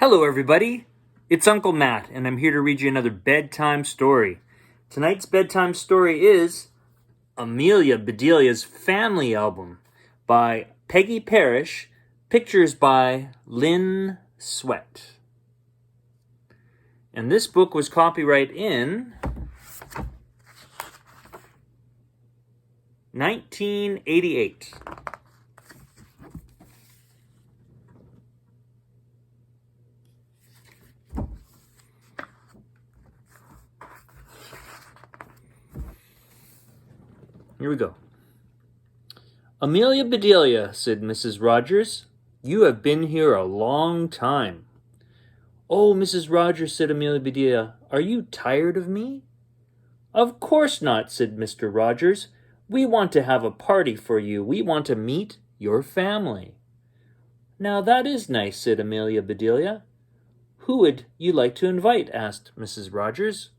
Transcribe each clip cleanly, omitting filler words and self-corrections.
Hello, everybody. It's Uncle Matt, and I'm here to read you another bedtime story. Tonight's bedtime story is Amelia Bedelia's Family Album by Peggy Parish, pictures by Lynn Sweat. And this book was copyright in 1988. Here we go. "Amelia Bedelia," said Mrs. Rogers, "you have been here a long time." "Oh, Mrs. Rogers," said Amelia Bedelia, "are you tired of me?" "Of course not," said Mr. Rogers. "We want to have a party for you. We want to meet your family." "Now that is nice," said Amelia Bedelia. "Who would you like to invite?" asked Mrs. Rogers.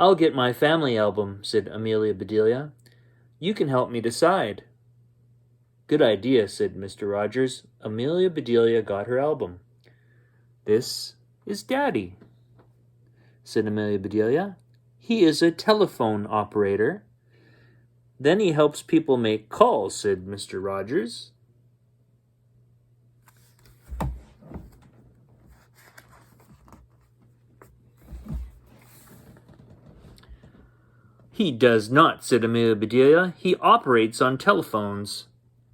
"I'll get my family album," said Amelia Bedelia. "You can help me decide." "Good idea," said Mr. Rogers. Amelia Bedelia got her album. "This is Daddy," said Amelia Bedelia. "He is a telephone operator." "Then he helps people make calls," said Mr. Rogers. "He does not," said Amelia Bedelia. "He operates on telephones."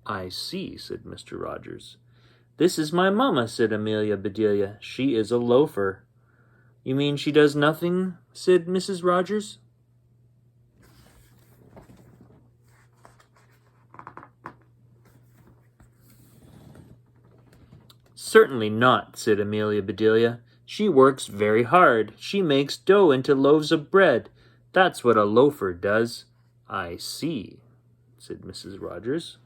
"I see," said Mr. Rogers. "This is my mamma," said Amelia Bedelia. "She is a loafer." "You mean she does nothing?" said Mrs. Rogers. "Certainly not," said Amelia Bedelia. "She works very hard. She makes dough into loaves of bread. That's what a loafer does." "I see," said Mrs. Rogers.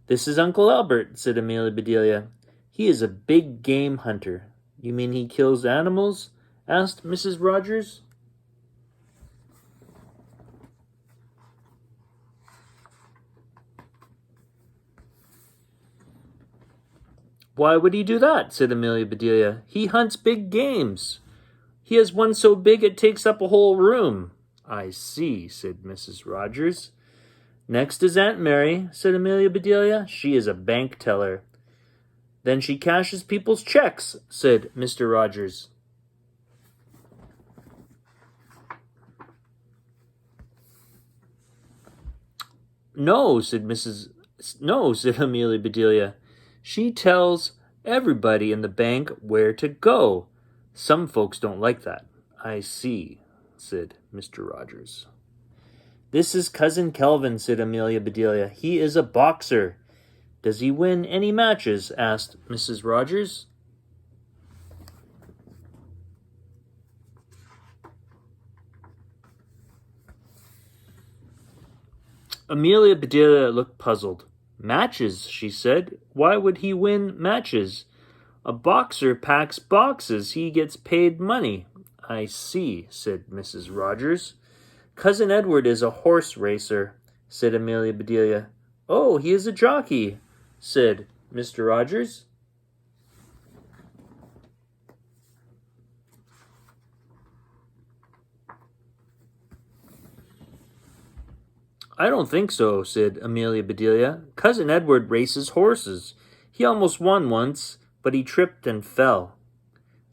"This is Uncle Albert," said Amelia Bedelia. "He is a big game hunter." "You mean he kills animals?" asked Mrs. Rogers. "Why would he do that?" said Amelia Bedelia. "He hunts big games. He has one so big it takes up a whole room." "I see," said Mrs. Rogers. "Next is Aunt Mary," said Amelia Bedelia. "She is a bank teller." "Then she cashes people's checks," said Mr. Rogers. No, said Amelia Bedelia. "She tells everybody in the bank where to go. Some folks don't like that." "I see," said Mr. Rogers. "This is Cousin Kelvin," said Amelia Bedelia. "He is a boxer." "Does he win any matches?" asked Mrs. Rogers. Amelia Bedelia looked puzzled. "Matches," she said. "Why would he win matches? A boxer packs boxes. He gets paid money." "I see," said Mrs. Rogers. "Cousin Edward is a horse racer," said Amelia Bedelia. "Oh, he is a jockey," said Mr. Rogers. "I don't think so," said Amelia Bedelia. "Cousin Edward races horses. He almost won once, but he tripped and fell."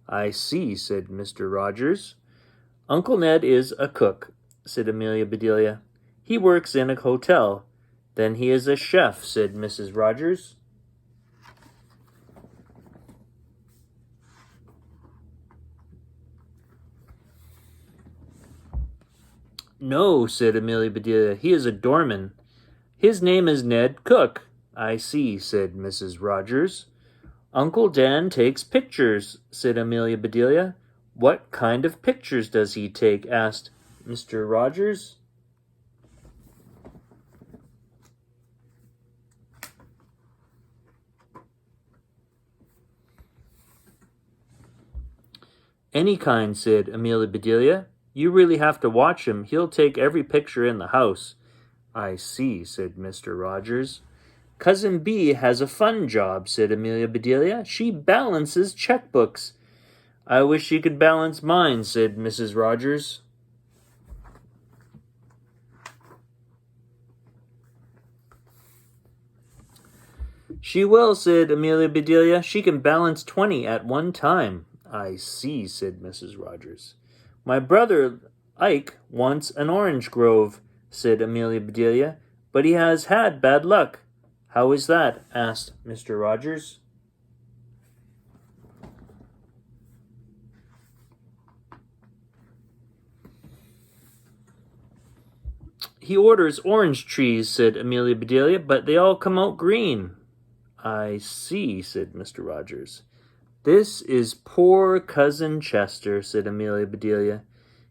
"I see," said Mr. Rogers. "Uncle Ned is a cook," said Amelia Bedelia. "He works in a hotel." "Then he is a chef," said Mrs. Rogers. "No," said Amelia Bedelia. "He is a doorman." "His name is Ned Cook." "I see," said Mrs. Rogers. "Uncle Dan takes pictures," said Amelia Bedelia. "What kind of pictures does he take?" asked Mr. Rogers. "Any kind," said Amelia Bedelia. "You really have to watch him. He'll take every picture in the house." I see, said Mr. Rogers. Cousin Bee has a fun job, said Amelia Bedelia. She balances checkbooks. I wish she could balance mine, said Mrs. Rogers. She will, said Amelia Bedelia. She can balance 20 at one time. I see, said Mrs. Rogers. My brother Ike wants an orange grove, said Amelia Bedelia, but he has had bad luck. How is that? Asked Mr. Rogers. He orders orange trees, said Amelia Bedelia, but they all come out green. I see, said Mr. Rogers. This is poor Cousin Chester, said Amelia Bedelia.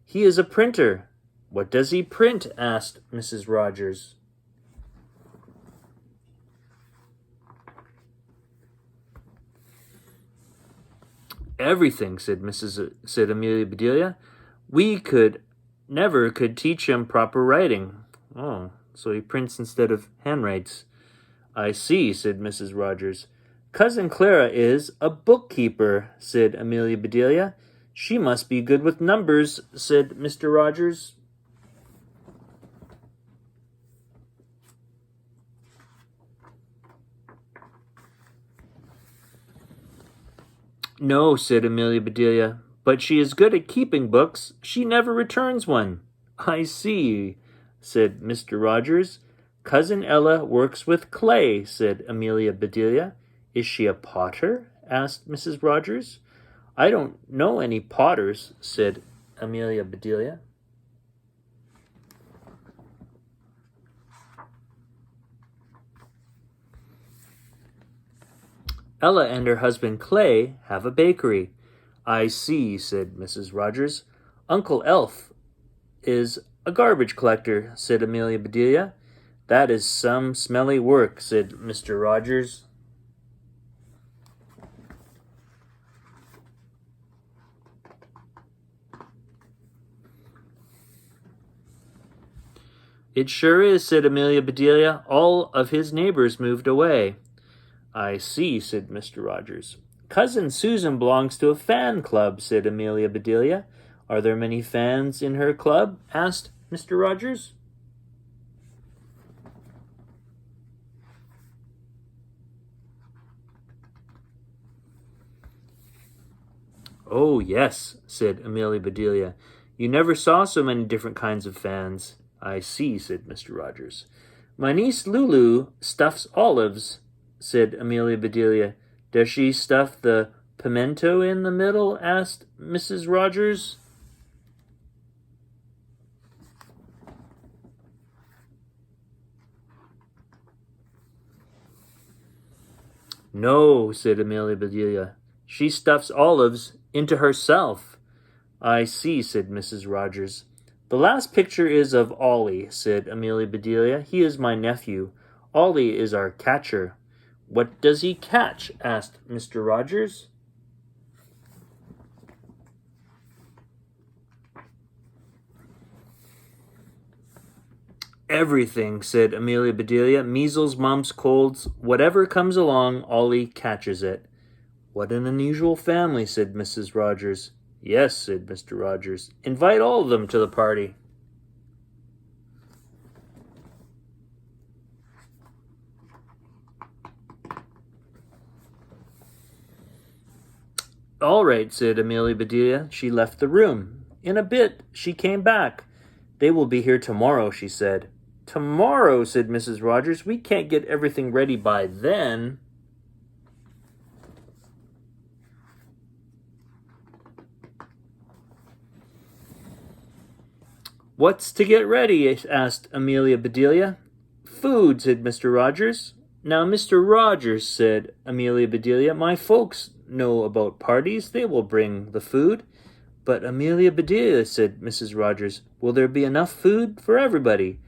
He is a printer. What does he print? Asked Mrs. Rogers. Everything, said Amelia Bedelia. We never could teach him proper writing. Oh, so he prints instead of handwrites. I see, said Mrs. Rogers. Cousin Clara is a bookkeeper, said Amelia Bedelia. She must be good with numbers, said Mr. Rogers. No, said Amelia Bedelia, but she is good at keeping books. She never returns one. I see, said Mr. Rogers. Cousin Ella works with clay, said Amelia Bedelia. Is she a potter? Asked Mrs. Rogers. I don't know any potters, said Amelia Bedelia. Ella and her husband Clay have a bakery. I see, said Mrs. Rogers. Uncle Elf is a garbage collector, said Amelia Bedelia. That is some smelly work, said Mr. Rogers. It sure is, said Amelia Bedelia. All of his neighbors moved away. I see, said Mr. Rogers. Cousin Susan belongs to a fan club, said Amelia Bedelia. Are there many fans in her club? Asked Mr. Rogers. Oh, yes, said Amelia Bedelia. You never saw so many different kinds of fans. I see, said Mr. Rogers. My niece Lulu stuffs olives, said Amelia Bedelia. Does she stuff the pimento in the middle? Asked Mrs. Rogers. No, said Amelia Bedelia. She stuffs olives into herself. I see, said Mrs. Rogers. The last picture is of Ollie, said Amelia Bedelia. He is my nephew. Ollie is our catcher. What does he catch? Asked Mr. Rogers. Everything, said Amelia Bedelia. Measles, mumps, colds, whatever comes along, Ollie catches it. What an unusual family, said Mrs. Rogers. Yes, said Mr. Rogers. Invite all of them to the party. All right, said Amelia Bedelia. She left the room. In a bit, she came back. They will be here tomorrow, she said. Tomorrow, said Mrs. Rogers. We can't get everything ready by then. What's to get ready? Asked Amelia Bedelia. Food, said Mr. Rogers. Now, Mr. Rogers, said Amelia Bedelia, my folks know about parties. They will bring the food. But Amelia Bedelia, said Mrs. Rogers, will there be enough food for everybody?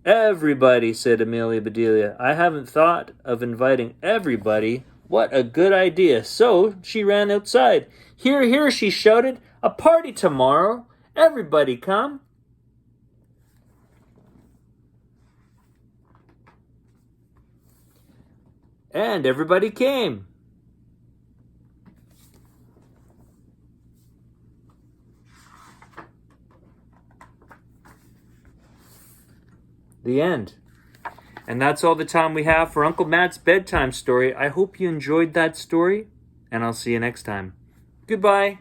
Everybody, said Amelia Bedelia. I haven't thought of inviting everybody. What a good idea. So she ran outside. Here, here, she shouted. A party tomorrow. Everybody come. And everybody came. The end. And that's all the time we have for Uncle Matt's bedtime story. I hope you enjoyed that story, and I'll see you next time. Goodbye.